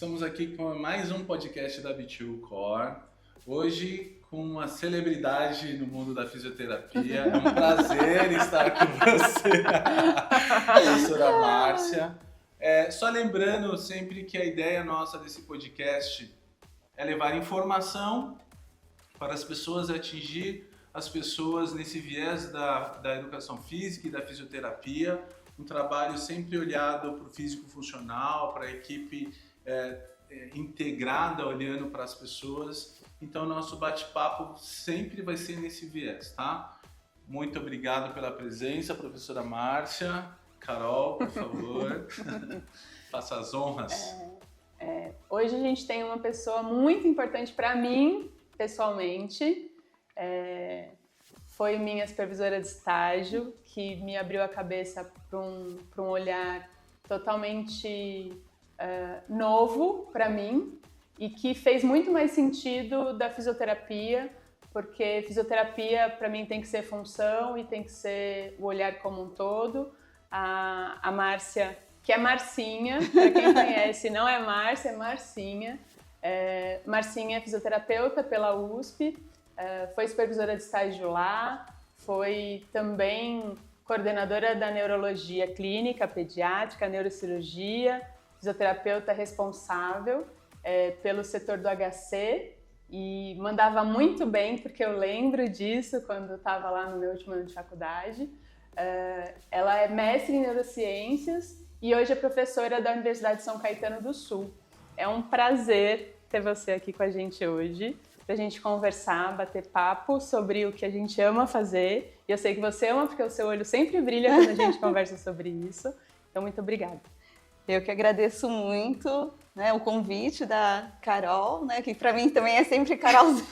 Estamos aqui com mais um podcast da B2 Core. Hoje com uma celebridade no mundo da fisioterapia. É um prazer estar com você, professora Márcia. Só lembrando sempre que a ideia nossa desse podcast é levar informação para as pessoas, atingir as pessoas nesse viés da educação física e da fisioterapia. Um trabalho sempre olhado para o físico funcional, para a equipe integrada, olhando para as pessoas. Então, nosso bate-papo sempre vai ser nesse viés, tá? Muito obrigado pela presença, professora Márcia. Carol, por favor, faça as honras. Hoje a gente tem uma pessoa muito importante para mim, pessoalmente. Foi minha supervisora de estágio, que me abriu a cabeça para um olhar totalmente novo para mim e que fez muito mais sentido da fisioterapia, porque fisioterapia para mim tem que ser função e tem que ser o olhar como um todo. A Márcia, que é Marcinha, para quem conhece, não é Márcia, é Marcinha. Marcinha é fisioterapeuta pela USP, foi supervisora de estágio lá, foi também coordenadora da neurologia clínica, pediátrica, neurocirurgia, fisioterapeuta responsável pelo setor do HC e mandava muito bem, porque eu lembro disso quando estava lá no meu último ano de faculdade. Ela é mestre em neurociências e hoje é professora da Universidade de São Caetano do Sul. É um prazer ter você aqui com a gente hoje, pra gente conversar, bater papo sobre o que a gente ama fazer. E eu sei que você ama, porque o seu olho sempre brilha quando a gente conversa sobre isso. Então, muito obrigada. Eu que agradeço muito, né, o convite da Carol, né, que para mim também é sempre Carolzinha.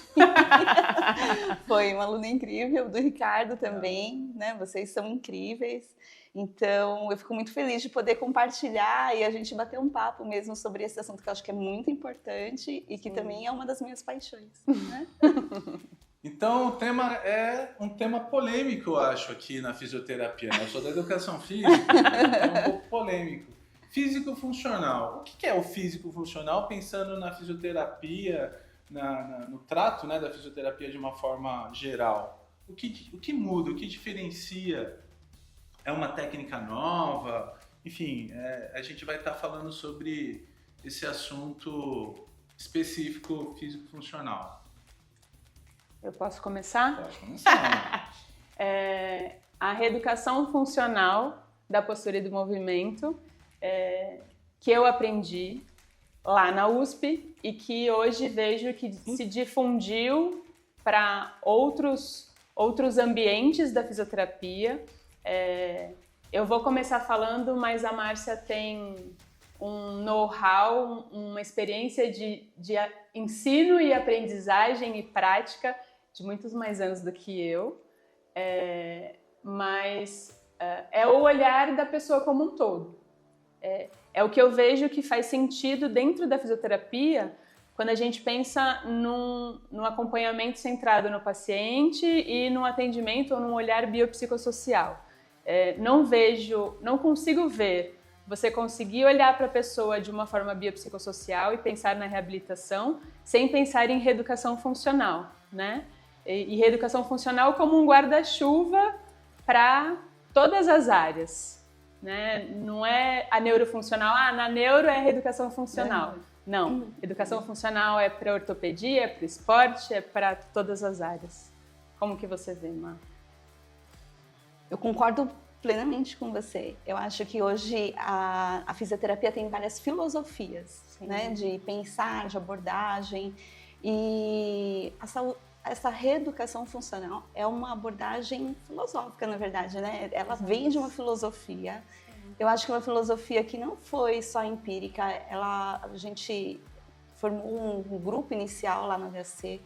Foi uma aluna incrível, do Ricardo também, né, vocês são incríveis. Então, eu fico muito feliz de poder compartilhar e a gente bater um papo mesmo sobre esse assunto que eu acho que é muito importante e que também é uma das minhas paixões, né? Então, o tema é um tema polêmico, eu acho, aqui na fisioterapia, né? Eu sou da educação física, então é um pouco polêmico. Físico-funcional. O que é o físico-funcional pensando na fisioterapia, no trato, né, da fisioterapia de uma forma geral? O que muda, o que diferencia? É uma técnica nova? Enfim, a gente vai estar falando sobre esse assunto específico físico-funcional. Eu posso começar? Pode começar. A reeducação funcional da postura e do movimento que eu aprendi lá na USP e que hoje vejo que se difundiu para outros ambientes da fisioterapia. Eu vou começar falando, mas a Márcia tem um know-how, uma experiência de ensino e aprendizagem e prática de muitos mais anos do que eu, mas é o olhar da pessoa como um todo. É o que eu vejo que faz sentido dentro da fisioterapia quando a gente pensa num acompanhamento centrado no paciente e num atendimento ou num olhar biopsicossocial. Não consigo ver você conseguir olhar para a pessoa de uma forma biopsicossocial e pensar na reabilitação sem pensar em reeducação funcional, né? E reeducação funcional como um guarda-chuva para todas as áreas. Né? Não é a neurofuncional, na neuro é reeducação funcional. Não, educação funcional é para ortopedia, é para o esporte, é para todas as áreas. Como que você vê, Má? Eu concordo plenamente com você. Eu acho que hoje a fisioterapia tem várias filosofias, né, de pensar, de abordagem, e essa reeducação funcional é uma abordagem filosófica, na verdade, né? Ela vem de uma filosofia. Eu acho que é uma filosofia que não foi só empírica. A gente formou um grupo inicial lá no HC,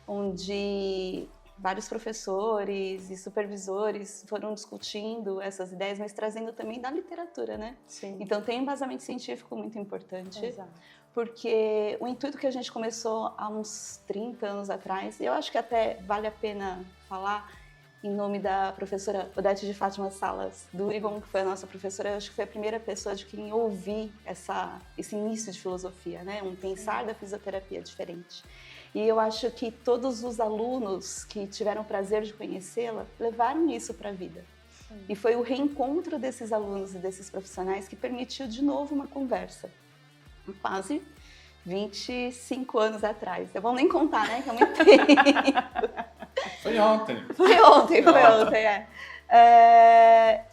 onde vários professores e supervisores foram discutindo essas ideias, mas trazendo também da literatura, né? Sim. Então tem um embasamento científico muito importante. Exato. Porque o intuito que a gente começou há uns 30 anos atrás, eu acho que até vale a pena falar, em nome da professora Odete de Fátima Salas Durigon, que foi a nossa professora. Eu acho que foi a primeira pessoa de quem eu ouvi esse início de filosofia, né? Um pensar da fisioterapia diferente. E eu acho que todos os alunos que tiveram o prazer de conhecê-la levaram isso para a vida. Sim. E foi o reencontro desses alunos e desses profissionais que permitiu de novo uma conversa. Quase 25 anos atrás. Eu vou nem contar, né? Que é muito tempo. Foi ontem. Foi ontem,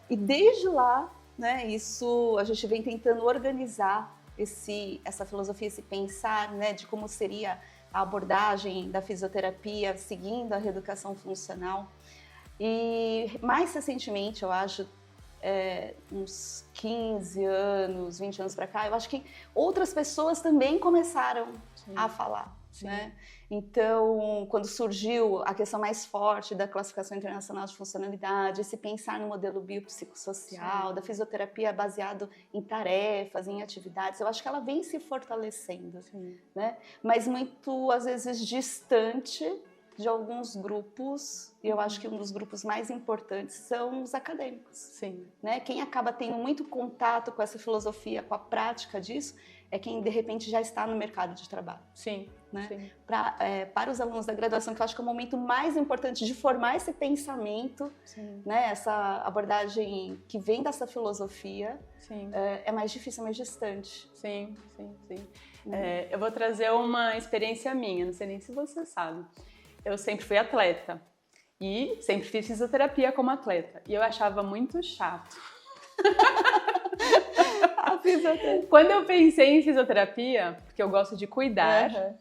e desde lá, né, a gente vem tentando organizar essa filosofia, esse pensar, né, de como seria a abordagem da fisioterapia seguindo a reeducação funcional. E mais recentemente, eu acho, uns 15 anos, 20 anos para cá, eu acho que outras pessoas também começaram a falar. Né? Então, quando surgiu a questão mais forte da classificação internacional de funcionalidade, esse pensar no modelo biopsicossocial, da fisioterapia baseado em tarefas, em atividades, eu acho que ela vem se fortalecendo, né? Mas muito, às vezes, distante de alguns grupos, e eu acho que um dos grupos mais importantes são os acadêmicos. Né? Quem acaba tendo muito contato com essa filosofia, com a prática disso, é quem, de repente, já está no mercado de trabalho. Né? Para os alunos da graduação, que eu acho que é o momento mais importante de formar esse pensamento, né? Essa abordagem que vem dessa filosofia, é mais difícil, é mais distante. Eu vou trazer uma experiência minha, não sei nem se você sabe. Eu sempre fui atleta e sempre fiz fisioterapia como atleta. E eu achava muito chato. Quando eu pensei em fisioterapia, porque eu gosto de cuidar,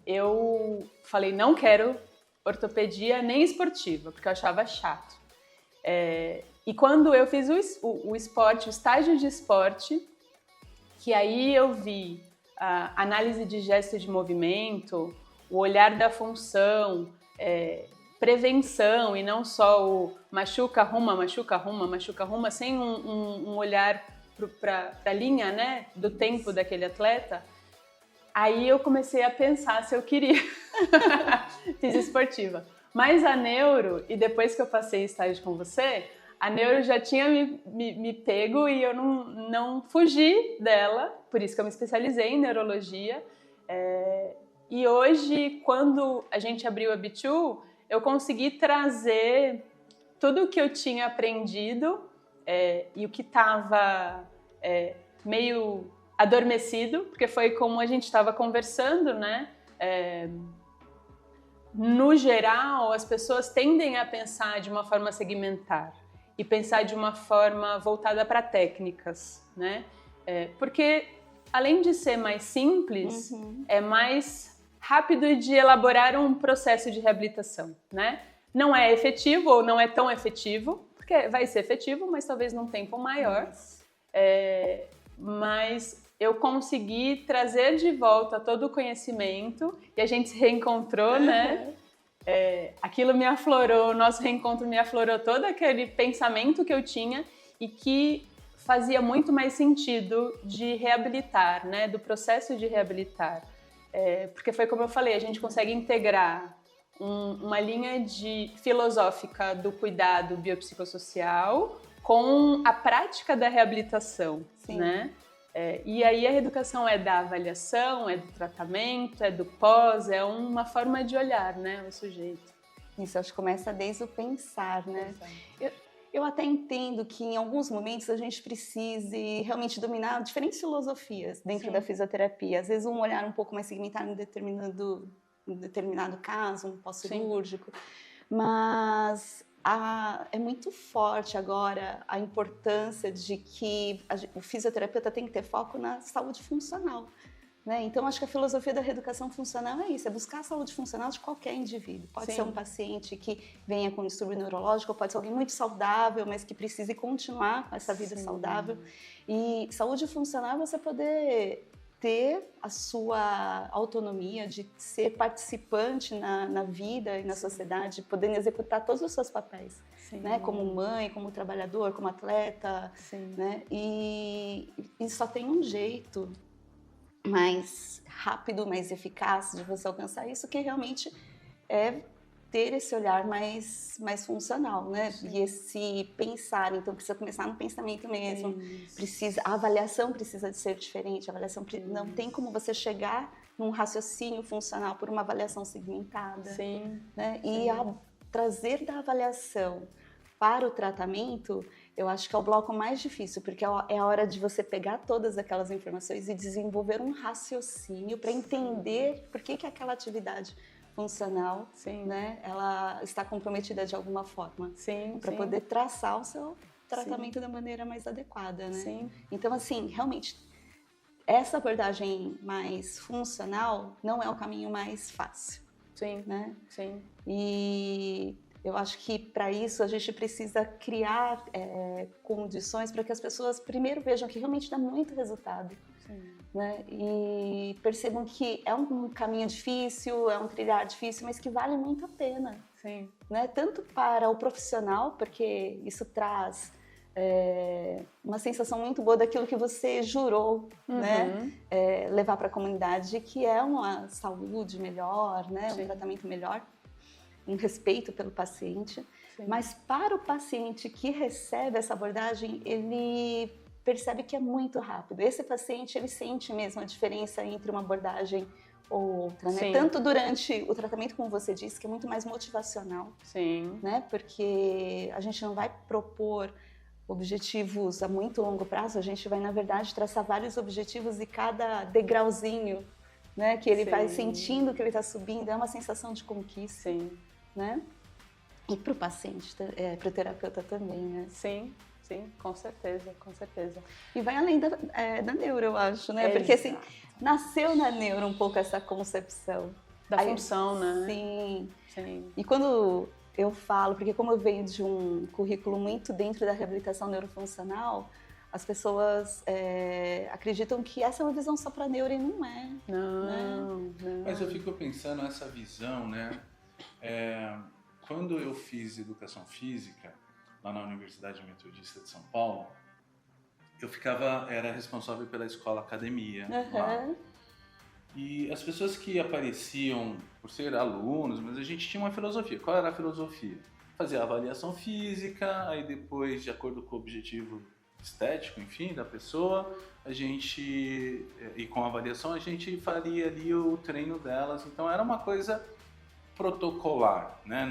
eu falei, não quero ortopedia nem esportiva, porque eu achava chato. E quando eu fiz o esporte, o estágio de esporte, que aí eu vi a análise de gesto de movimento, o olhar da função, prevenção e não só o machuca, arruma, sem um olhar para a linha, né, do tempo daquele atleta. Aí eu comecei a pensar se eu queria. Fiz esportiva. Mas a neuro, e depois que eu passei estágio com você, a neuro já tinha me pego e eu não fugi dela, por isso que eu me especializei em neurologia. E hoje, quando a gente abriu a B2, eu consegui trazer tudo o que eu tinha aprendido e o que estava meio adormecido, porque foi como a gente estava conversando, né? No geral, as pessoas tendem a pensar de uma forma segmentar e pensar de uma forma voltada para técnicas, né? Porque, além de ser mais simples, é mais rápido de elaborar um processo de reabilitação, né? Não é efetivo ou não é tão efetivo, porque vai ser efetivo, mas talvez num tempo maior. Mas eu consegui trazer de volta todo o conhecimento e a gente se reencontrou, né? Aquilo me aflorou, o nosso reencontro me aflorou todo aquele pensamento que eu tinha e que fazia muito mais sentido de reabilitar, né? Do processo de reabilitar. Porque foi como eu falei, a gente consegue integrar uma linha filosófica do cuidado biopsicossocial com a prática da reabilitação, né? E aí a reeducação é da avaliação, é do tratamento, é do pós, é uma forma de olhar, né, o sujeito. Isso, acho que começa desde o pensar, né? Eu até entendo que em alguns momentos a gente precise realmente dominar diferentes filosofias dentro da fisioterapia. Às vezes um olhar um pouco mais segmentado em determinado caso, um pós-cirúrgico. Mas é muito forte agora a importância de que o fisioterapeuta tem que ter foco na saúde funcional. Né? Então, acho que a filosofia da reeducação funcional é isso, é buscar a saúde funcional de qualquer indivíduo. Pode ser um paciente que venha com distúrbio neurológico, pode ser alguém muito saudável, mas que precise continuar com essa vida saudável. E saúde funcional é você poder ter a sua autonomia de ser participante na vida e na sociedade, podendo executar todos os seus papéis, né? Como mãe, como trabalhador, como atleta. Né? E só tem um jeito mais rápido, mais eficaz de você alcançar isso, que realmente é ter esse olhar mais funcional, né? Sim. E esse pensar, então precisa começar no pensamento mesmo. A avaliação precisa de ser diferente, a avaliação não tem como você chegar num raciocínio funcional por uma avaliação segmentada. Sim. Né? E trazer da avaliação para o tratamento, eu acho que é o bloco mais difícil, porque é a hora de você pegar todas aquelas informações e desenvolver um raciocínio para entender por que aquela atividade funcional, né, ela está comprometida de alguma forma, para poder traçar o seu tratamento da maneira mais adequada, né? Sim. Então, assim, realmente, essa abordagem mais funcional não é o caminho mais fácil. Sim, né? Sim. E eu acho que para isso a gente precisa criar condições para que as pessoas primeiro vejam que realmente dá muito resultado. Né? E percebam que é um caminho difícil, é um trilhar difícil, mas que vale muito a pena. Sim. Né? Tanto para o profissional, porque isso traz uma sensação muito boa daquilo que você jurou, né? Levar para a comunidade, que é uma saúde melhor, né? Um tratamento melhor, um respeito pelo paciente. Sim. Mas para o paciente que recebe essa abordagem, ele percebe que é muito rápido. Esse paciente, ele sente mesmo a diferença entre uma abordagem ou outra, né? Tanto durante o tratamento, como você disse, que é muito mais motivacional. Sim. Né? Porque a gente não vai propor objetivos a muito longo prazo, a gente vai, na verdade, traçar vários objetivos e cada degrauzinho, né, que ele vai sentindo que ele está subindo, é uma sensação de conquista. Sim. Né? E para o paciente, para o terapeuta também, né? Sim, com certeza, com certeza. E vai além da neuro, eu acho, né? Porque assim, nasceu na neuro um pouco essa concepção. Da função, né? Sim. E quando eu falo, porque como eu venho de um currículo muito dentro da reabilitação neurofuncional, as pessoas acreditam que essa é uma visão só para neuro e não é. Não. Mas eu fico pensando nessa visão, né? Quando eu fiz educação física, lá na Universidade Metodista de São Paulo, eu era responsável pela escola academia lá. E as pessoas que apareciam por ser alunos, mas a gente tinha uma filosofia. Qual era a filosofia? Fazer a avaliação física, aí depois, de acordo com o objetivo estético, enfim, da pessoa, e com a avaliação, a gente faria ali o treino delas. Então era uma coisa protocolar, né?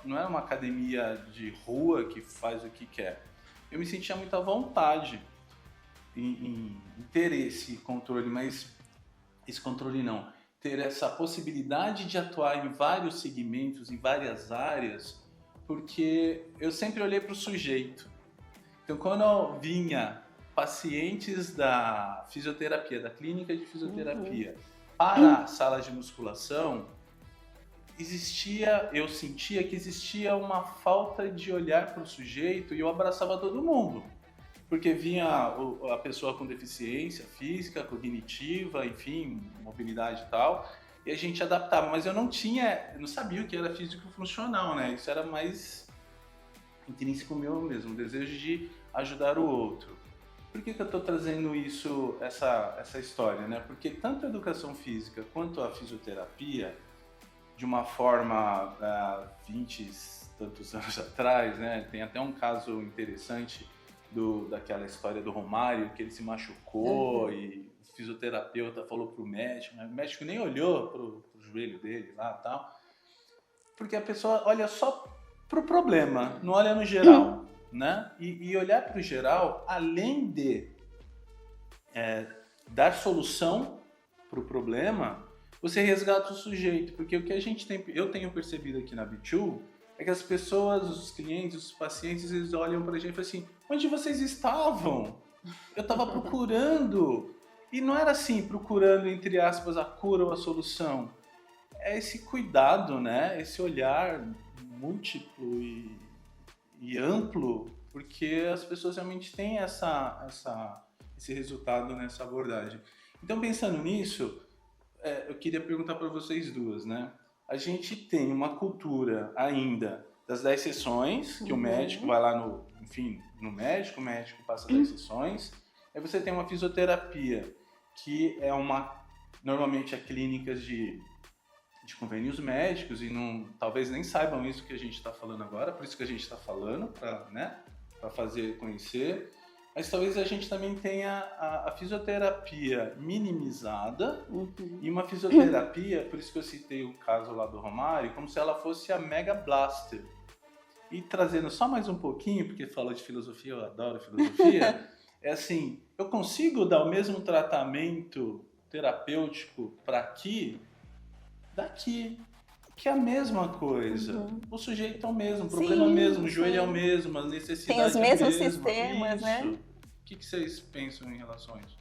Não era uma academia de rua que faz o que quer. Eu me sentia muito à vontade em ter esse controle, mas esse controle não, ter essa possibilidade de atuar em vários segmentos, em várias áreas, porque eu sempre olhei para o sujeito. Então, quando vinha pacientes da fisioterapia, da clínica de fisioterapia, para a sala de musculação, eu sentia que existia uma falta de olhar para o sujeito e eu abraçava todo mundo. Porque vinha a pessoa com deficiência física, cognitiva, enfim, mobilidade e tal, e a gente adaptava. Mas eu não sabia o que era físico-funcional, né? Isso era mais intrínseco meu mesmo, o desejo de ajudar o outro. Por que eu estou trazendo essa história, né? Porque tanto a educação física quanto a fisioterapia, de uma forma 20 e tantos anos atrás, né? Tem até um caso interessante daquela história do Romário, que ele se machucou e o fisioterapeuta falou pro médico, mas o médico nem olhou pro joelho dele lá e tal, porque a pessoa olha só pro problema, não olha no geral, né? E olhar pro geral, além de dar solução pro problema, você resgata o sujeito, porque o que eu tenho percebido aqui na B2 é que as pessoas, os clientes, os pacientes, eles olham pra gente e falam assim, onde vocês estavam? Eu estava procurando. E não era assim, procurando, entre aspas, a cura ou a solução. É esse cuidado, né? Esse olhar múltiplo e amplo, porque as pessoas realmente têm esse resultado nessa abordagem. Então, pensando nisso, eu queria perguntar para vocês duas, né? A gente tem uma cultura ainda das 10 sessões, que o médico vai lá no médico, o médico passa 10 sessões. Aí você tem uma fisioterapia, que normalmente é clínicas de de convênios médicos e talvez nem saibam isso que a gente está falando agora, por isso que a gente está falando, para fazer conhecer. Mas talvez a gente também tenha a fisioterapia minimizada e uma fisioterapia, por isso que eu citei o caso lá do Romário, como se ela fosse a Mega Blaster. E trazendo só mais um pouquinho, porque falou de filosofia, eu adoro filosofia, é assim, eu consigo dar o mesmo tratamento terapêutico para daqui, que é a mesma coisa. O sujeito é o mesmo, o problema é o mesmo, o joelho é o mesmo, a necessidade é a mesma. Tem os mesmos sistemas, né? O que vocês pensam em relação a isso?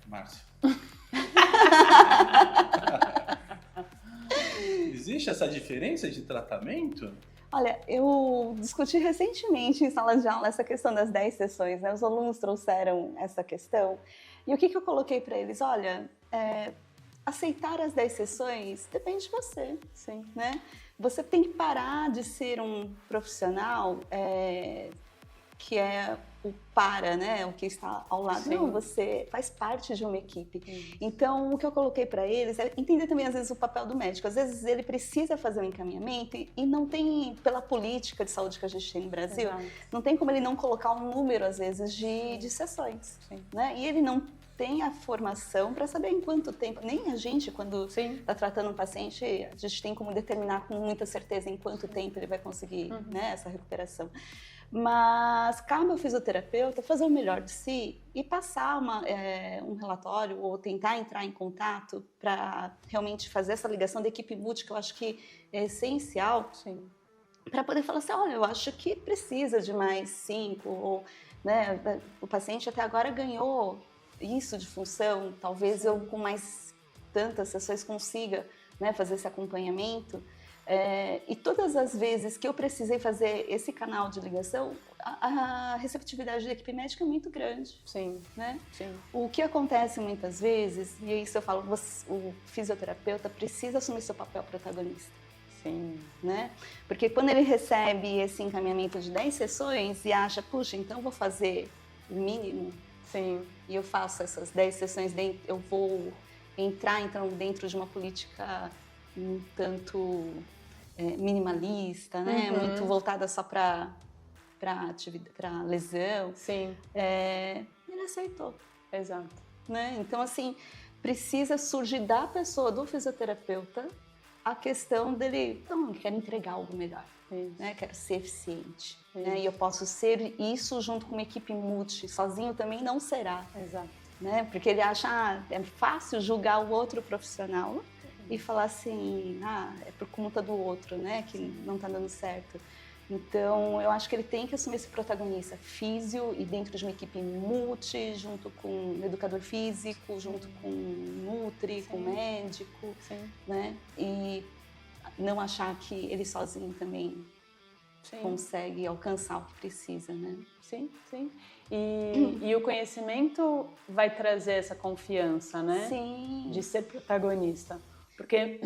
Márcia. Existe essa diferença de tratamento? Olha, eu discuti recentemente em sala de aula essa questão das 10 sessões, né? Os alunos trouxeram essa questão. E o que eu coloquei para eles? Olha, aceitar as 10 sessões depende de você, Sim. né? Você tem que parar de ser um profissional que é né? O que está ao lado. Sim. Não, você faz parte de uma equipe. Então, o que eu coloquei para eles é entender também, às vezes, o papel do médico. Às vezes, ele precisa fazer um encaminhamento e não tem, pela política de saúde que a gente tem no Brasil, Exato. não tem como ele não colocar um número, às vezes, de sessões. Sim. Né? E ele não tem a formação para saber em quanto tempo. Nem a gente, quando está tratando um paciente, a gente tem como determinar com muita certeza em quanto tempo ele vai conseguir né, essa recuperação. Mas cabe ao fisioterapeuta fazer o melhor de si e passar um relatório ou tentar entrar em contato para realmente fazer essa ligação da equipe multi, que eu acho que é essencial, para poder falar assim, olha, eu acho que precisa de mais 5, ou né, o paciente até agora ganhou isso de função, talvez eu com mais tantas sessões consiga né, fazer esse acompanhamento. E todas as vezes que eu precisei fazer esse canal de ligação, a receptividade da equipe médica é muito grande. Sim. Né? Sim. O que acontece muitas vezes, e isso eu falo, o fisioterapeuta precisa assumir seu papel protagonista. Sim. Né? Porque quando ele recebe esse encaminhamento de 10 sessões e acha, puxa, então eu vou fazer o mínimo, Sim. e eu faço essas 10 sessões, eu vou entrar então dentro de uma política um tanto minimalista, né? Muito voltada só para lesão. Sim. Ele aceitou. Exato. Né? Então, assim, precisa surgir da pessoa, do fisioterapeuta, a questão dele, não, eu quero entregar algo melhor, né? Quero ser eficiente. Né? E eu posso ser isso junto com uma equipe multi, sozinho também não será. Exato. Né? Porque ele acha, é fácil julgar o outro profissional e falar assim, é por conta do outro, né, que não está dando certo. Então, eu acho que ele tem que assumir esse protagonista físio e dentro de uma equipe multi, junto com um educador físico, junto com um nutri, com um médico, né, e não achar que ele sozinho também consegue alcançar o que precisa, né. Sim, sim. E o conhecimento vai trazer essa confiança, né? Sim. De ser protagonista. Porque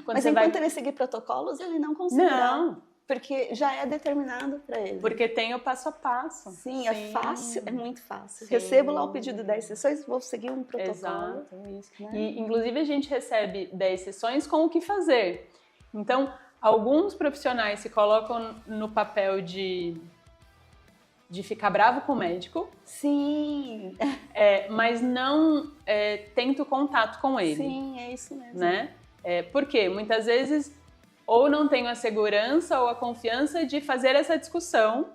quando Mas você enquanto ele seguir protocolos, ele não conseguirá. Não. Porque já é determinado para ele. Porque tem o passo a passo. Sim, é fácil, é muito fácil. Sim. Recebo lá o pedido de 10 sessões, vou seguir um protocolo. Exato, isso. Né? E, inclusive, a gente recebe 10 sessões com o que fazer. Então, alguns profissionais se colocam no papel de ficar bravo com o médico. Sim. Mas não tenta o contato com ele. Sim, é isso mesmo. Né? Porque muitas vezes ou não tenho a segurança ou a confiança de fazer essa discussão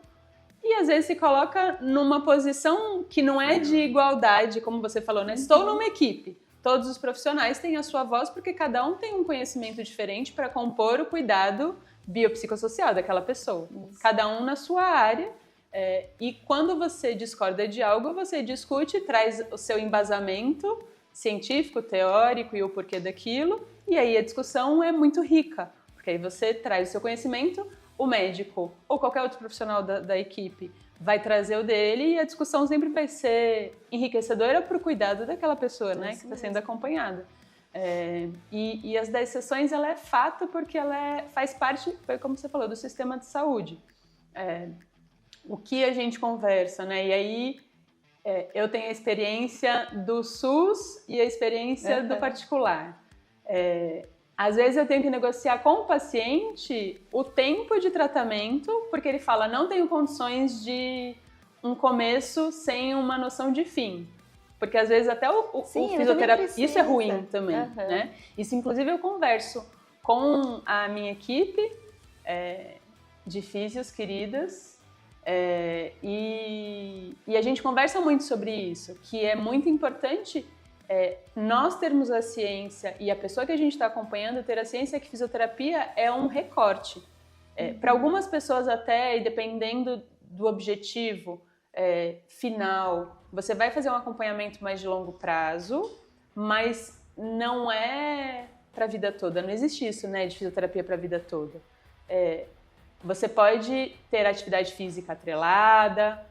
e às vezes se coloca numa posição que não é de igualdade, como você falou, né? Estou numa equipe. Todos os profissionais têm a sua voz porque cada um tem um conhecimento diferente para compor o cuidado biopsicossocial daquela pessoa. Isso. Cada um na sua área. E quando você discorda de algo, você discute, traz o seu embasamento científico, teórico e o porquê daquilo, e aí a discussão é muito rica, porque aí você traz o seu conhecimento, o médico ou qualquer outro profissional da equipe vai trazer o dele e a discussão sempre vai ser enriquecedora para o cuidado daquela pessoa, né, que está sendo acompanhada. E as 10 sessões, ela é fato porque ela faz parte, como você falou, do sistema de saúde. O que a gente conversa, né? E aí eu tenho a experiência do SUS e a experiência do particular. Às vezes eu tenho que negociar com o paciente o tempo de tratamento, porque ele fala, não tenho condições de um começo sem uma noção de fim. Porque às vezes até o fisioterapeuta... Isso é ruim também, né? Isso, inclusive, eu converso com a minha equipe de físios queridas e a gente conversa muito sobre isso, que é muito importante nós termos a ciência e a pessoa que a gente está acompanhando ter a ciência que fisioterapia é um recorte. Para algumas pessoas até, e dependendo do objetivo final, você vai fazer um acompanhamento mais de longo prazo, mas não é para a vida toda. Não existe isso, né, de fisioterapia para a vida toda. Você pode ter atividade física atrelada,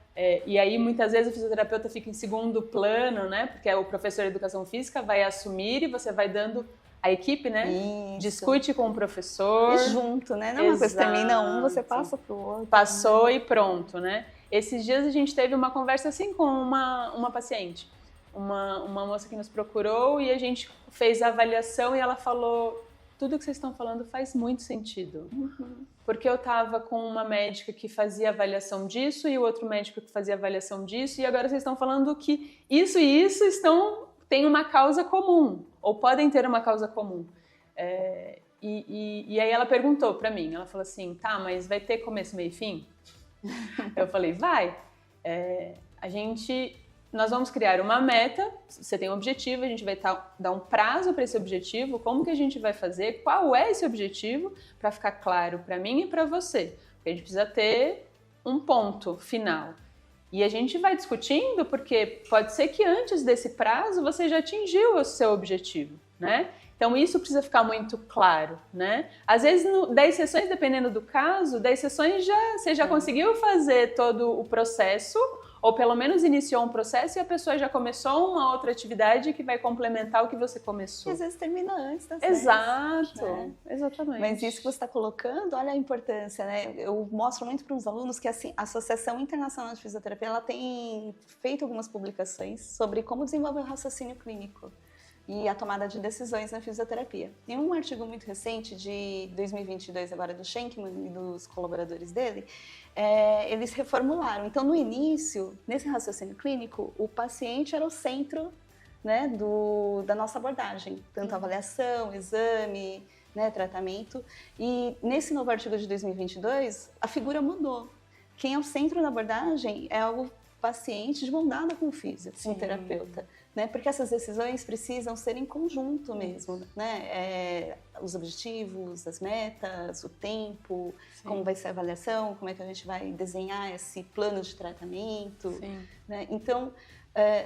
e aí muitas vezes o fisioterapeuta fica em segundo plano, né, porque o professor de educação física vai assumir e você vai dando a equipe, né, isso. Discute com o professor. E junto, né, não é uma coisa termina um, você passa pro outro. Passou e pronto, né. Esses dias a gente teve uma conversa assim com uma paciente, uma moça que nos procurou e a gente fez a avaliação e ela falou, tudo que vocês estão falando faz muito sentido. Porque eu estava com uma médica que fazia avaliação disso e o outro médico que fazia avaliação disso e agora vocês estão falando que isso e isso têm uma causa comum, ou podem ter uma causa comum. E aí ela perguntou para mim, ela falou assim, tá, mas vai ter começo, meio e fim? Eu falei, vai. Nós vamos criar uma meta, você tem um objetivo, a gente vai dar um prazo para esse objetivo, como que a gente vai fazer, qual é esse objetivo, para ficar claro para mim e para você. Porque a gente precisa ter um ponto final. E a gente vai discutindo, porque pode ser que antes desse prazo você já atingiu o seu objetivo, né? Então isso precisa ficar muito claro, né? Às vezes, 10 sessões, dependendo do caso, 10 sessões você já conseguiu fazer todo o processo, ou pelo menos iniciou um processo e a pessoa já começou uma outra atividade que vai complementar o que você começou. E às vezes termina antes das Exato, né? Exatamente. Mas isso que você está colocando, olha a importância, né? Eu mostro muito para os alunos que assim, a Associação Internacional de Fisioterapia ela tem feito algumas publicações sobre como desenvolver o raciocínio clínico e a tomada de decisões na fisioterapia. Em um artigo muito recente, de 2022, agora do Schenkman e dos colaboradores dele, eles reformularam. Então, no início, nesse raciocínio clínico, o paciente era o centro, né, da nossa abordagem, tanto avaliação, exame, né, tratamento. E nesse novo artigo de 2022, a figura mudou. Quem é o centro da abordagem é o paciente de mão dada com o físio, com o terapeuta. Né? Porque essas decisões precisam ser em conjunto mesmo, né? Os objetivos, as metas, o tempo, como vai ser a avaliação, como é que a gente vai desenhar esse plano de tratamento. Né? Então,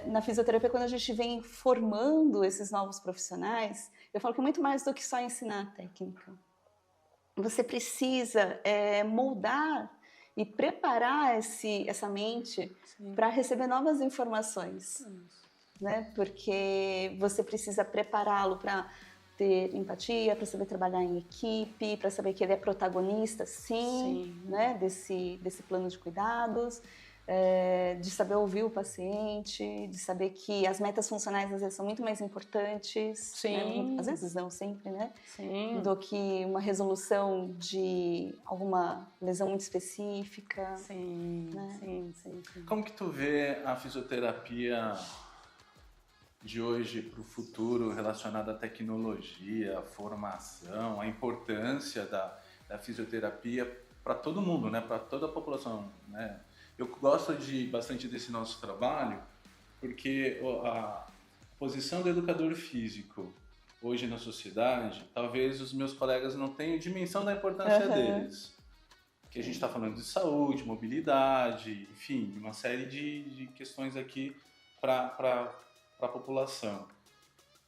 na fisioterapia, quando a gente vem formando esses novos profissionais, eu falo que é muito mais do que só ensinar a técnica. Você precisa moldar e preparar essa mente para receber novas informações. Né? Porque você precisa prepará-lo para ter empatia, para saber trabalhar em equipe, para saber que ele é protagonista, sim. Né? Desse plano de cuidados, de saber ouvir o paciente, de saber que as metas funcionais às vezes são muito mais importantes, né? Às vezes não sempre, né? Do que uma resolução de alguma lesão muito específica. Né? Como que tu vê a fisioterapia de hoje para o futuro relacionado à tecnologia, à formação, à importância da fisioterapia para todo mundo, né? Para toda a população, né? Eu gosto bastante desse nosso trabalho porque a posição do educador físico hoje na sociedade, talvez os meus colegas não tenham dimensão da importância deles. Que a gente está falando de saúde, mobilidade, enfim, uma série de questões aqui para a população.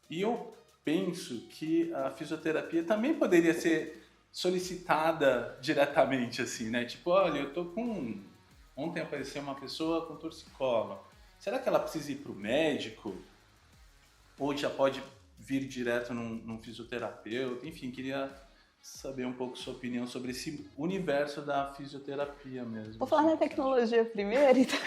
E eu penso que a fisioterapia também poderia ser solicitada diretamente, assim, né? Tipo, olha, eu tô com... Ontem apareceu uma pessoa com torcicolo. Será que ela precisa ir para o médico? Ou já pode vir direto num fisioterapeuta? Enfim, queria saber um pouco sua opinião sobre esse universo da fisioterapia mesmo. Vou falar da tecnologia primeiro, então.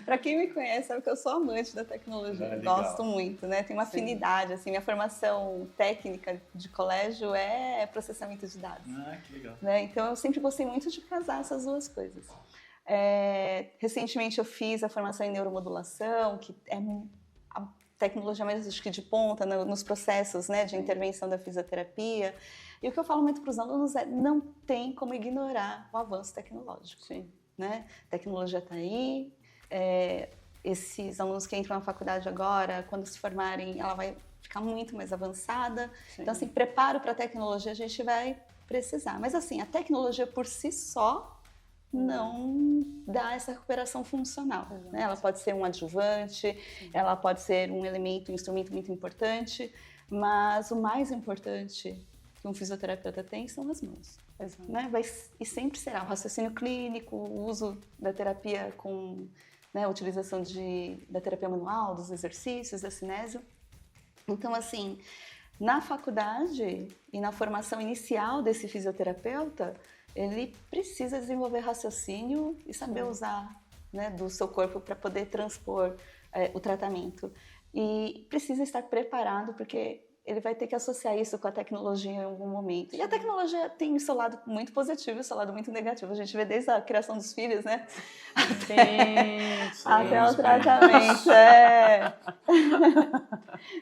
Para quem me conhece, sabe que eu sou amante da tecnologia, gosto muito, né? Tenho uma afinidade, assim, minha formação técnica de colégio é processamento de dados. Ah, que legal. Né? Então, eu sempre gostei muito de casar essas duas coisas. Recentemente eu fiz a formação em neuromodulação, que é a tecnologia mais, acho que, de ponta nos processos, né, de intervenção da fisioterapia. E o que eu falo muito para os alunos é: não tem como ignorar o avanço tecnológico. Sim. Né? A tecnologia está aí. Esses alunos que entram na faculdade agora, quando se formarem, ela vai ficar muito mais avançada. Sim. Então, assim, preparo para a tecnologia a gente vai precisar. Mas, assim, a tecnologia por si só não dá essa recuperação funcional. Né? Ela pode ser um adjuvante, ela pode ser um elemento, um instrumento muito importante, mas o mais importante que um fisioterapeuta tem são as mãos. Né? E sempre será o raciocínio clínico, o uso da terapia com, né, a utilização da terapia manual, dos exercícios, da cinésio. Então, assim, na faculdade e na formação inicial desse fisioterapeuta, ele precisa desenvolver raciocínio e saber usar, né, do seu corpo para poder transpor o tratamento. E precisa estar preparado, porque ele vai ter que associar isso com a tecnologia em algum momento. E a tecnologia tem o seu lado muito positivo e o seu lado muito negativo. A gente vê desde a criação dos filhos, né? Até o tratamento.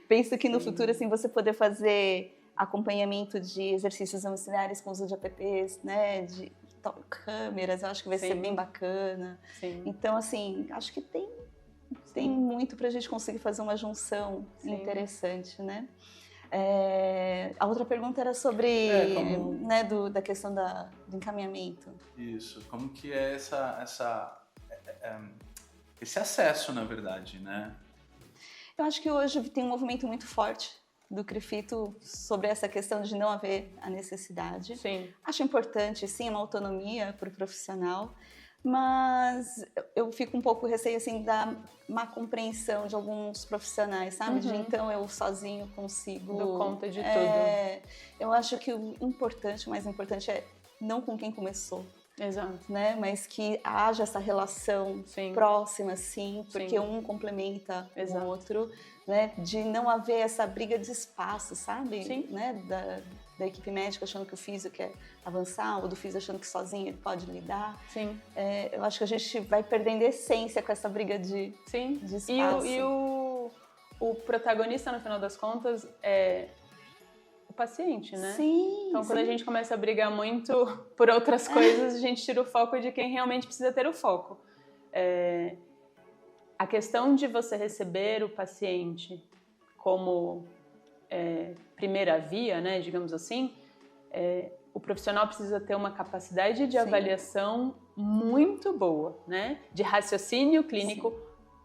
Penso que no futuro, assim, você poder fazer acompanhamento de exercícios domiciliares com uso de apps, né, de câmeras, eu acho que vai ser bem bacana. Sim. Então, assim, acho que tem muito para a gente conseguir fazer uma junção interessante, né? A outra pergunta era sobre, né, da questão do encaminhamento. Isso, como que é esse acesso, na verdade, né? Eu acho que hoje tem um movimento muito forte do CRIFITO sobre essa questão de não haver a necessidade. Sim. Acho importante, sim, uma autonomia para o profissional, mas eu fico um pouco receio, assim, da má compreensão de alguns profissionais, sabe? De então eu sozinho consigo... Dou conta de tudo. Eu acho que o mais importante é não com quem começou. Exato. Né? Mas que haja essa relação próxima, sim, porque um complementa o outro, né? De não haver essa briga de espaço, sabe? Sim. Né? Da equipe médica achando que o físio quer avançar, ou do físio achando que sozinho ele pode lidar. Sim. Eu acho que a gente vai perdendo a essência com essa briga de espaço. E o protagonista, no final das contas, é o paciente, né? Sim. Então, quando a gente começa a brigar muito por outras coisas, a gente tira o foco de quem realmente precisa ter o foco. A questão de você receber o paciente como primeira via, né, digamos assim, o profissional precisa ter uma capacidade de avaliação muito boa, né? De raciocínio clínico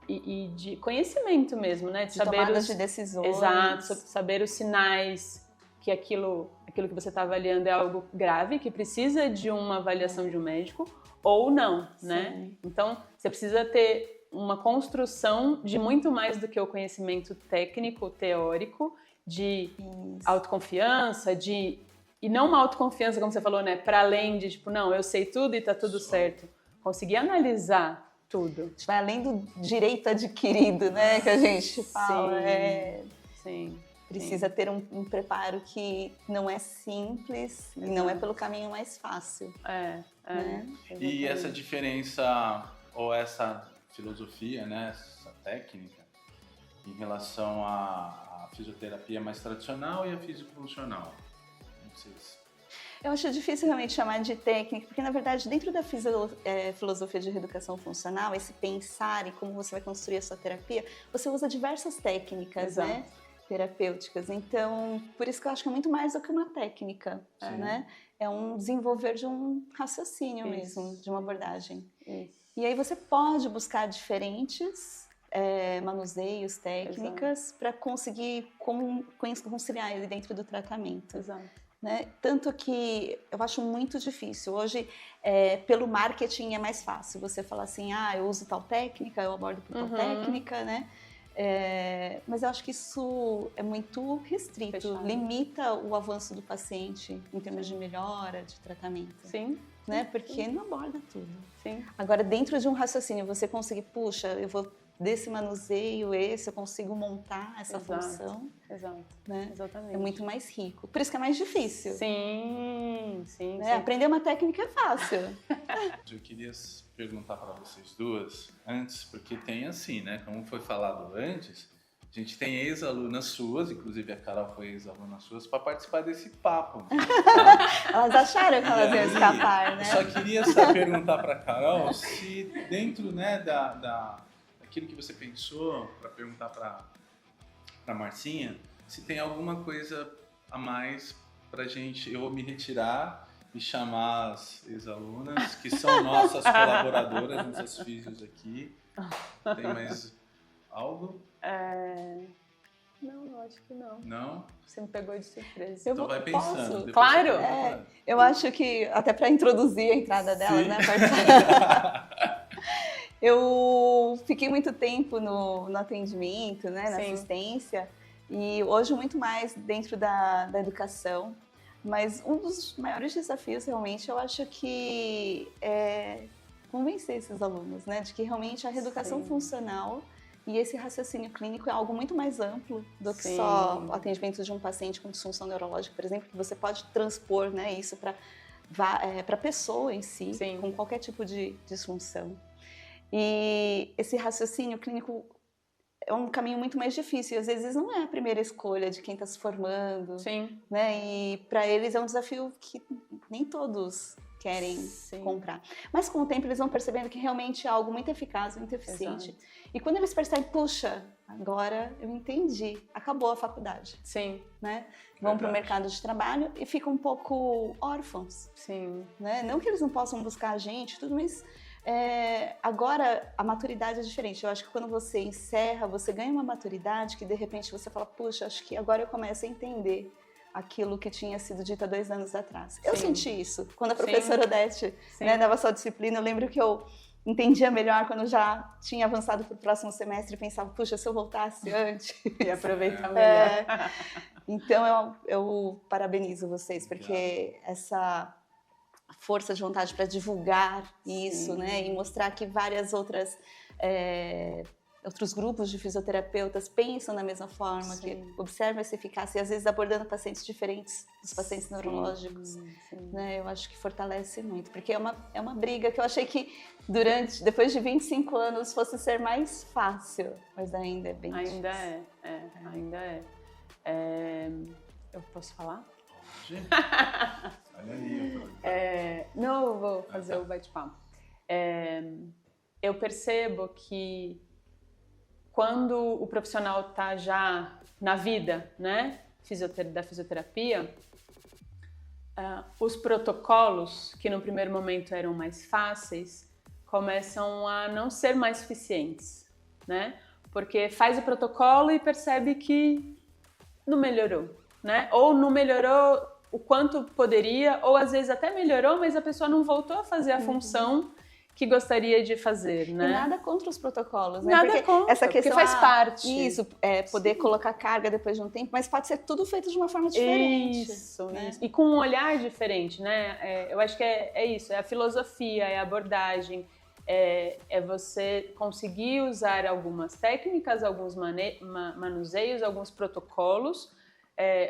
e de conhecimento mesmo, né? De saber tomadas de decisões. Exato, saber os sinais que aquilo que você está avaliando é algo grave, que precisa de uma avaliação de um médico, ou não, né? Então, você precisa ter uma construção de muito mais do que o conhecimento técnico, teórico, de autoconfiança, e não uma autoconfiança, como você falou, né? Para além de, tipo, não, eu sei tudo e tá tudo certo. Conseguir analisar tudo. A gente vai além do direito adquirido, né? Que a gente fala. Sim. Precisa ter um preparo que não é simples e não é pelo caminho mais fácil. Né? E essa diferença, ou essa filosofia, né, essa técnica, em relação à fisioterapia mais tradicional e à fisicofuncional? Não sei se... Eu acho difícil realmente chamar de técnica, porque, na verdade, dentro da filosofia de reeducação funcional, esse pensar em como você vai construir a sua terapia, você usa diversas técnicas, né? Terapêuticas. Então, por isso que eu acho que é muito mais do que uma técnica, né? É um desenvolver de um raciocínio mesmo, de uma abordagem. E aí você pode buscar diferentes manuseios, técnicas, para conseguir conciliar ele dentro do tratamento. Né? Tanto que eu acho muito difícil. Hoje, pelo marketing é mais fácil você falar assim, eu uso tal técnica, eu abordo por tal técnica, né? Mas eu acho que isso é muito restrito, Fechado. limita o avanço do paciente em termos de melhora, de tratamento. Sim. Né? Porque não aborda tudo. Sim. Agora, dentro de um raciocínio, você conseguir, puxa, eu vou desse manuseio, eu consigo montar essa função. Exato. Né? Exatamente. É muito mais rico. Por isso que é mais difícil. Sim, sim, Né? sim. Aprender uma técnica é fácil. Eu queria perguntar para vocês duas antes, porque tem assim, né? Como foi falado antes, a gente tem ex-alunas suas, inclusive a Carol foi ex-aluna suas, para participar desse papo. Tá? Elas acharam que elas iam escapar, né? Eu só queria só perguntar para a Carol se dentro, né, daquilo que você pensou, para perguntar para Marcinha, se tem alguma coisa a mais para gente, eu vou me retirar e chamar as ex-alunas, que são nossas colaboradoras, nossas físios aqui. Tem mais algo? Não, eu acho que não. Não? Você me pegou de surpresa. Então vai pensando. Posso? depois Claro. você fala. Eu acho que, até para introduzir a entrada dela, Sim. né? Eu fiquei muito tempo no atendimento, né? Na Sim. assistência, e hoje muito mais dentro da educação. Mas um dos maiores desafios, realmente, eu acho que é convencer esses alunos, né? De que realmente a reeducação Sim. funcional e esse raciocínio clínico é algo muito mais amplo do que Sim. só o atendimento de um paciente com disfunção neurológica, por exemplo, que você pode transpor, né, isso para a pessoa em si, Sim. com qualquer tipo de disfunção. E esse raciocínio clínico é um caminho muito mais difícil, e às vezes não é a primeira escolha de quem está se formando, Sim. né? E para eles é um desafio que nem todos querem Sim. comprar. Mas com o tempo eles vão percebendo que realmente é algo muito eficaz, muito eficiente. Exato. E quando eles percebem, puxa, agora eu entendi, acabou a faculdade, Sim. né? Vão para o Verdade. mercado de trabalho e ficam um pouco órfãos, Sim. né? Não que eles não possam buscar a gente, tudo, mas agora a maturidade é diferente. Eu acho que quando você encerra, você ganha uma maturidade que de repente você fala, puxa, acho que agora eu começo a entender aquilo que tinha sido dito há 2 anos atrás. Eu Sim. senti isso. Quando a Sim. professora Odete, Sim. né, dava sua disciplina, eu lembro que eu entendia melhor quando eu já tinha avançado para o próximo semestre e pensava, puxa, se eu voltasse antes. E aproveitar melhor. Então eu parabenizo vocês, porque essa força de vontade para divulgar isso, Sim. né, e mostrar que várias outros grupos de fisioterapeutas pensam da mesma forma, Sim. que observam essa eficácia e às vezes abordando pacientes diferentes dos pacientes Sim. neurológicos. Sim. Né, eu acho que fortalece muito, porque é uma briga que eu achei que depois de 25 anos fosse ser mais fácil, mas ainda é bem difícil. Ainda é. Eu posso falar? Pode? Olha aí. Não, eu vou fazer o bate-papo. Eu percebo que quando o profissional está já na vida, né, da fisioterapia, os protocolos, que no primeiro momento eram mais fáceis, começam a não ser mais suficientes, né? Porque faz o protocolo e percebe que não melhorou, né? Ou não melhorou o quanto poderia, ou às vezes até melhorou, mas a pessoa não voltou a fazer a função que gostaria de fazer, né? E nada contra os protocolos, né? Nada porque contra, essa questão porque faz parte. Isso, poder colocar carga depois de um tempo, mas pode ser tudo feito de uma forma diferente. Isso, né? isso. E com um olhar diferente, né? Eu acho que é isso, é a filosofia, é a abordagem, é você conseguir usar algumas técnicas, alguns manuseios, alguns protocolos,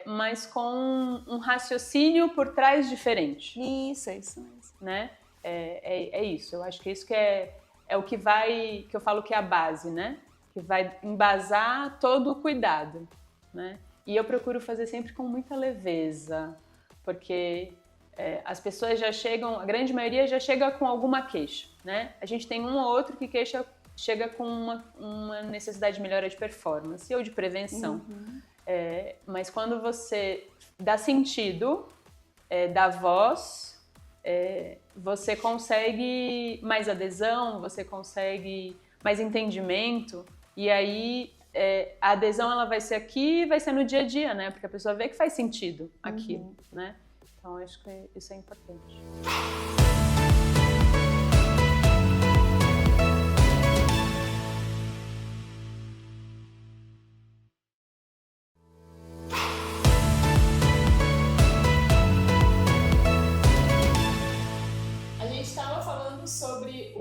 mas com um raciocínio por trás diferente. Isso, é isso mesmo. Né? É isso, eu acho que isso que é o que eu falo que é a base, né? Que vai embasar todo o cuidado, né? E eu procuro fazer sempre com muita leveza, porque as pessoas já chegam, a grande maioria já chega com alguma queixa, né? A gente tem um ou outro que chega com uma necessidade de melhora de performance ou de prevenção. Mas quando você dá sentido, dá voz, você consegue mais adesão, você consegue mais entendimento, e aí a adesão ela vai ser aqui e vai ser no dia a dia, né? Porque a pessoa vê que faz sentido aquilo, né? Então, acho que isso é importante. sobre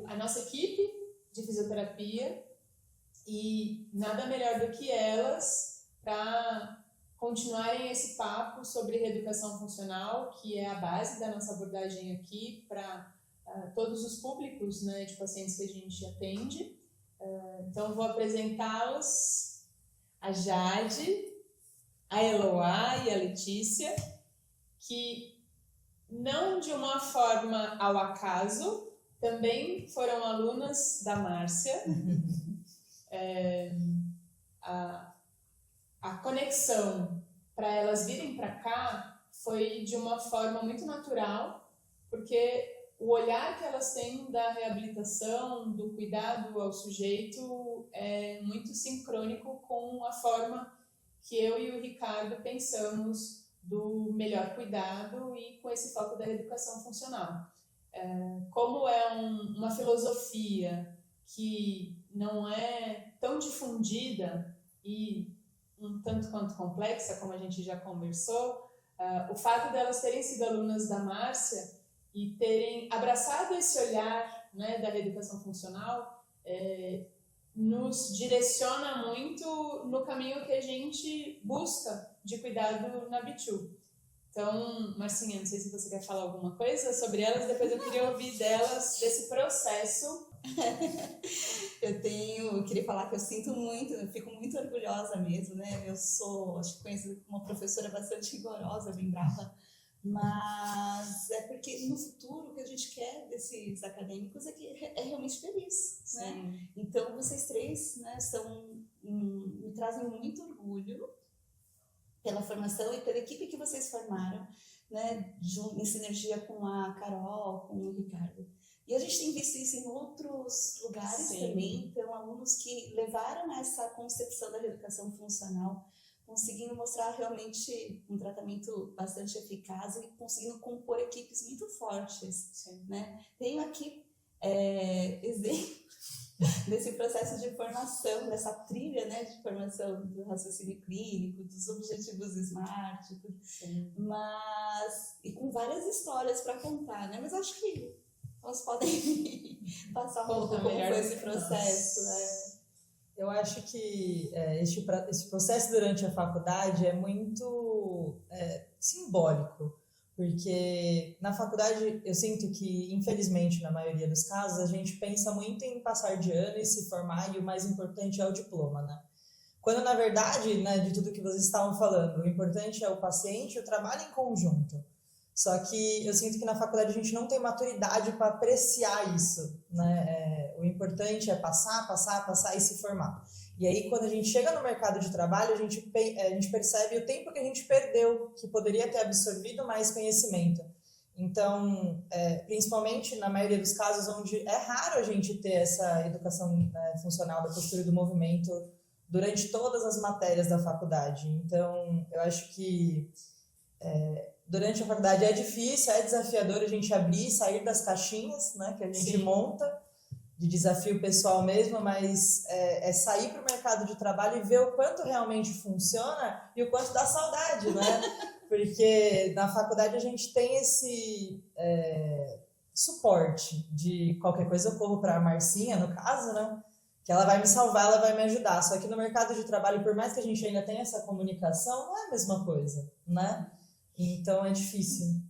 a nossa equipe de fisioterapia e nada melhor do que elas para continuarem esse papo sobre reeducação funcional, que é a base da nossa abordagem aqui para todos os públicos, né, de pacientes que a gente atende. Então, eu vou apresentá-los, a Jade, a Eloá e a Letícia, que não de uma forma ao acaso, também foram alunas da Márcia. A conexão para elas virem para cá foi de uma forma muito natural, porque o olhar que elas têm da reabilitação, do cuidado ao sujeito é muito sincrônico com a forma que eu e o Ricardo pensamos do melhor cuidado e com esse foco da reeducação funcional. Como é uma filosofia que não é tão difundida e um tanto quanto complexa, como a gente já conversou, o fato delas terem sido alunas da Márcia e terem abraçado esse olhar, né, da reeducação funcional nos direciona muito no caminho que a gente busca de cuidado na B2. Então, Marcinha, não sei se você quer falar alguma coisa sobre elas, depois eu queria ouvir delas, desse processo. Eu queria falar que eu sinto muito, eu fico muito orgulhosa mesmo, né? Eu acho que conheço uma professora bastante rigorosa, bem brava, mas é porque no futuro o que a gente quer desses acadêmicos é que é realmente feliz, né? Então, vocês três, né, me trazem muito orgulho pela formação e pela equipe que vocês formaram, né, em sinergia com a Carol, com o Ricardo. E a gente tem visto isso em outros lugares também, então alunos que levaram essa concepção da reeducação funcional, conseguindo mostrar realmente um tratamento bastante eficaz e conseguindo compor equipes muito fortes, né? Tenho aqui exemplos desse processo de formação, dessa trilha, né, de formação do raciocínio clínico, dos objetivos SMART, mas e com várias histórias para contar, né? Mas acho que elas podem passar um pouco como foi esse processo, né? Eu acho que esse processo durante a faculdade é muito simbólico, porque na faculdade eu sinto que, infelizmente, na maioria dos casos, a gente pensa muito em passar de ano e se formar, e o mais importante é o diploma, né? Quando, na verdade, né, de tudo que vocês estavam falando, o importante é o paciente e o trabalho em conjunto. Só que eu sinto que na faculdade a gente não tem maturidade para apreciar isso, né? O importante é passar e se formar. E aí, quando a gente chega no mercado de trabalho, a gente percebe o tempo que a gente perdeu, que poderia ter absorvido mais conhecimento. Então, principalmente na maioria dos casos onde é raro a gente ter essa educação funcional da postura e do movimento durante todas as matérias da faculdade. Então, eu acho que durante a faculdade é difícil, é desafiador a gente abrir e sair das caixinhas, né, que a gente monta, de desafio pessoal mesmo, mas é sair para o mercado de trabalho e ver o quanto realmente funciona e o quanto dá saudade, né? Porque na faculdade a gente tem esse suporte de qualquer coisa eu corro para a Marcinha, no caso, né? Que ela vai me salvar, ela vai me ajudar. Só que no mercado de trabalho, por mais que a gente ainda tenha essa comunicação, não é a mesma coisa, né? Então é difícil.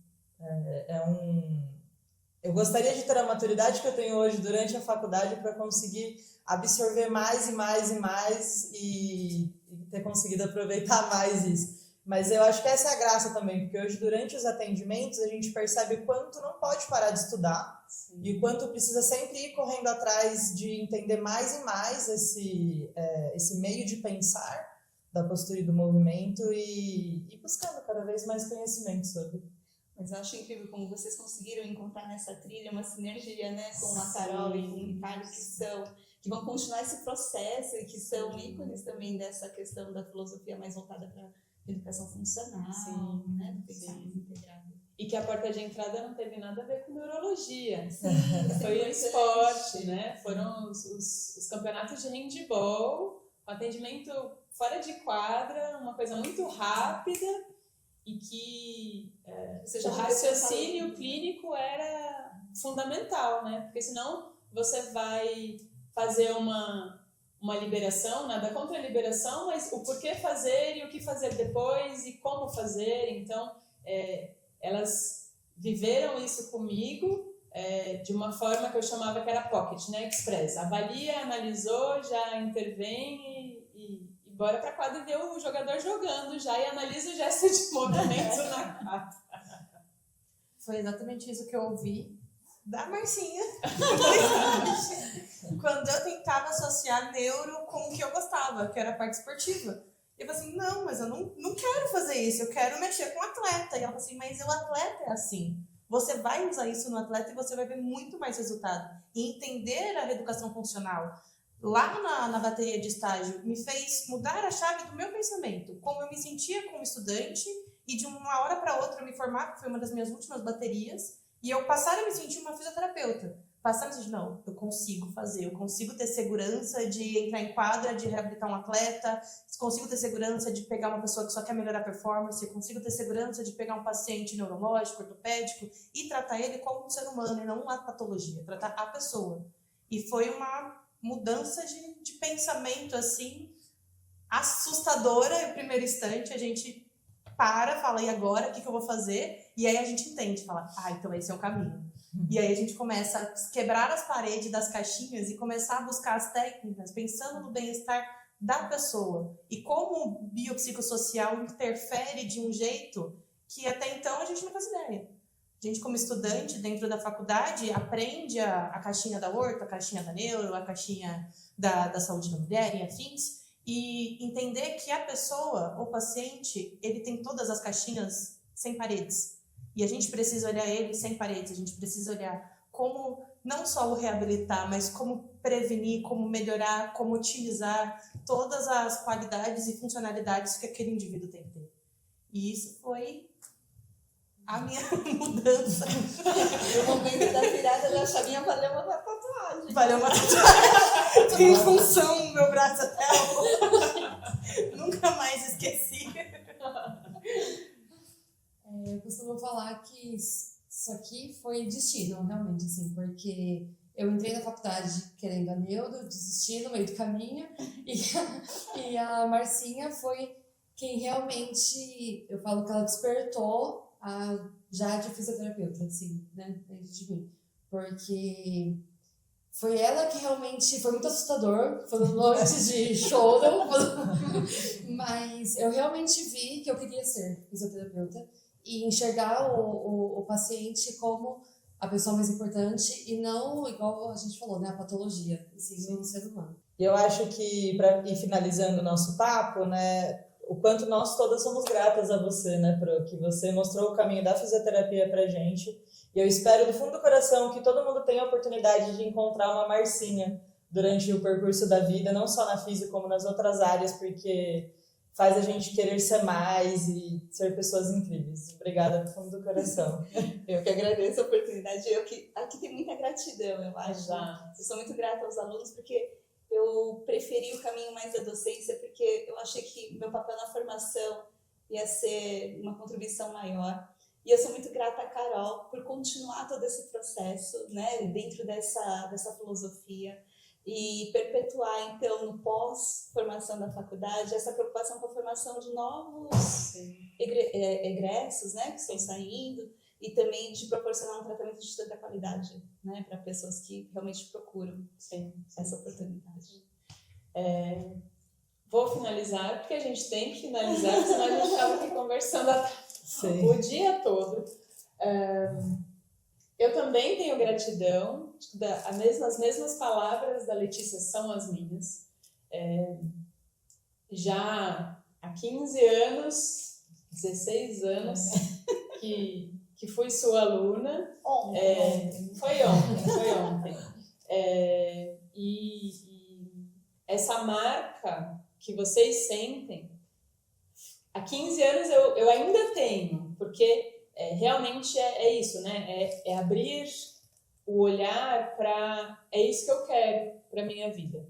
Eu gostaria de ter a maturidade que eu tenho hoje durante a faculdade para conseguir absorver mais e mais e mais e ter conseguido aproveitar mais isso. Mas eu acho que essa é a graça também, porque hoje durante os atendimentos a gente percebe o quanto não pode parar de estudar. Sim. E o quanto precisa sempre ir correndo atrás de entender mais e mais esse meio de pensar da postura e do movimento e buscando cada vez mais conhecimento sobre. Mas eu acho incrível como vocês conseguiram encontrar nessa trilha uma sinergia, né, com a Carol e com o Ricardo, que vão continuar esse processo e que são ícones também dessa questão da filosofia mais voltada para a educação funcional, né, do pensamento integrado. E que a porta de entrada não teve nada a ver com neurologia. Foi o esporte, né? Foram os campeonatos de handball, um atendimento fora de quadra, uma coisa muito rápida e que o raciocínio clínico era fundamental, né? Porque senão você vai fazer uma liberação, nada contra a liberação, mas o porquê fazer e o que fazer depois e como fazer. Então, elas viveram isso comigo de uma forma que eu chamava que era pocket, né? Express. Avalia, analisou, já intervém e bora pra quadra e vê o jogador jogando já e analisa o gesto de movimento na quadra. Foi exatamente isso que eu ouvi da Marcinha. Quando eu tentava associar neuro com o que eu gostava, que era a parte esportiva. Eu falei assim, não, mas eu não quero fazer isso, eu quero mexer com o atleta. E ela falou assim, mas o atleta é assim. Você vai usar isso no atleta e você vai ver muito mais resultado. E entender a reeducação funcional lá na bateria de estágio me fez mudar a chave do meu pensamento. Como eu me sentia como estudante e de uma hora para outra eu me formar, que foi uma das minhas últimas baterias, e eu passar a me sentir uma fisioterapeuta. Passar a me sentir, não, eu consigo fazer, eu consigo ter segurança de entrar em quadra, de reabilitar um atleta, consigo ter segurança de pegar uma pessoa que só quer melhorar a performance, eu consigo ter segurança de pegar um paciente neurológico, ortopédico e tratar ele como um ser humano e não uma patologia, tratar a pessoa. E foi uma mudança de pensamento, assim, assustadora no primeiro instante. A gente fala, e agora? O que eu vou fazer? E aí a gente entende, fala, então esse é o caminho. E aí a gente começa a quebrar as paredes das caixinhas e começar a buscar as técnicas, pensando no bem-estar da pessoa. E como o biopsicossocial interfere de um jeito que até então a gente não faz ideia. A gente, como estudante, dentro da faculdade, aprende a caixinha da orto, a caixinha da neuro, a caixinha da saúde da mulher e afins, e entender que a pessoa, o paciente, ele tem todas as caixinhas sem paredes. E a gente precisa olhar ele sem paredes, a gente precisa olhar como não só o reabilitar, mas como prevenir, como melhorar, como otimizar todas as qualidades e funcionalidades que aquele indivíduo tem que ter. E isso foi a minha mudança. No momento da virada da chavinha, valeu uma tatuagem. Valeu uma tatuagem. Tem função no meu braço até hoje. Nunca mais esqueci. Eu costumo falar que isso aqui foi destino, realmente, assim, porque eu entrei na faculdade querendo a neuro, desisti no meio do caminho, e a Marcinha foi quem realmente, eu falo que ela despertou a Jade fisioterapeuta, assim, né, dentro de mim, porque foi ela que realmente, foi muito assustador, foram noites de choro, mas eu realmente vi que eu queria ser fisioterapeuta e enxergar o paciente como a pessoa mais importante e não, igual a gente falou, né, a patologia, assim, no ser humano. Eu acho que, para ir finalizando o nosso papo, né, o quanto nós todas somos gratas a você, né, Pro, que você mostrou o caminho da fisioterapia pra gente. E eu espero do fundo do coração que todo mundo tenha a oportunidade de encontrar uma Marcinha durante o percurso da vida, não só na física como nas outras áreas, porque faz a gente querer ser mais e ser pessoas incríveis. Obrigada do fundo do coração. Eu que agradeço a oportunidade. Aqui tem muita gratidão, eu acho. Eu sou muito grata aos alunos porque eu preferi o caminho mais da docência, porque eu achei que meu papel na formação ia ser uma contribuição maior. E eu sou muito grata a Carol por continuar todo esse processo, né, dentro dessa filosofia e perpetuar, então, no pós-formação da faculdade, essa preocupação com a formação de novos egressos, né, que estão saindo, e também de proporcionar um tratamento de tanta qualidade, né, para pessoas que realmente procuram essa oportunidade. Vou finalizar, porque a gente tem que finalizar, senão a gente estava aqui conversando o dia todo. Eu também tenho gratidão, as mesmas palavras da Letícia são as minhas. Já há 15 anos, 16 anos, que fui sua aluna. Foi ontem. E essa marca que vocês sentem, há 15 anos eu ainda tenho, porque realmente é isso, né? É abrir o olhar para... É isso que eu quero para a minha vida.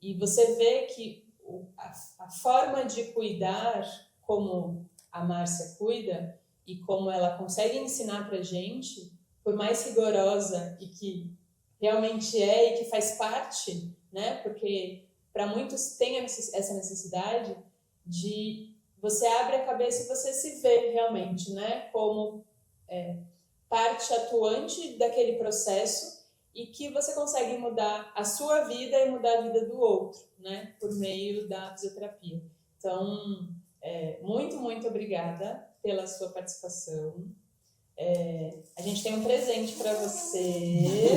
E você vê que a forma de cuidar, como a Márcia cuida, e como ela consegue ensinar para a gente, por mais rigorosa e que realmente é e que faz parte, né? Porque para muitos tem essa necessidade de você abre a cabeça e você se vê realmente, né? Como parte atuante daquele processo e que você consegue mudar a sua vida e mudar a vida do outro, né? Por meio da fisioterapia. Então, muito, muito obrigada pela sua participação. A gente tem um presente para você.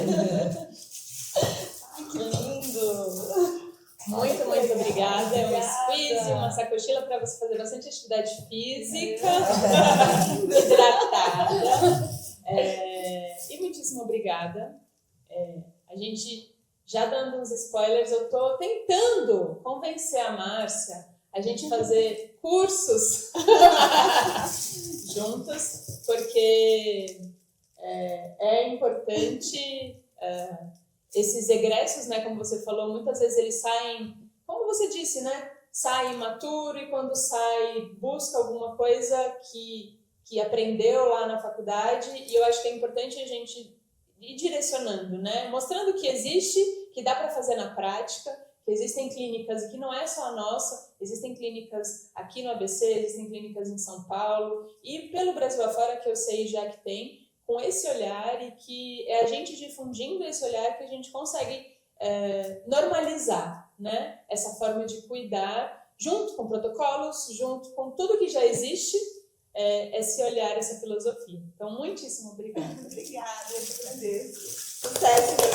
Ai, que lindo! Muito, muito obrigada. É um squeeze, uma sacochila para você fazer bastante atividade física, hidratada. E muitíssimo obrigada. A gente, já dando uns spoilers, eu estou tentando convencer a Márcia a gente fazer cursos juntos, porque é importante esses egressos, né, como você falou, muitas vezes eles saem, como você disse, né, sai imaturo e quando sai busca alguma coisa que aprendeu lá na faculdade, e eu acho que é importante a gente ir direcionando, né, mostrando que existe, que dá para fazer na prática, que existem clínicas e que não é só a nossa, existem clínicas aqui no ABC, existem clínicas em São Paulo e pelo Brasil afora, que eu sei já que tem, com esse olhar, e que é a gente difundindo esse olhar que a gente consegue normalizar, né? Essa forma de cuidar, junto com protocolos, junto com tudo que já existe, esse olhar, essa filosofia. Então, muitíssimo obrigada. Obrigada, eu te agradeço. Sucesso!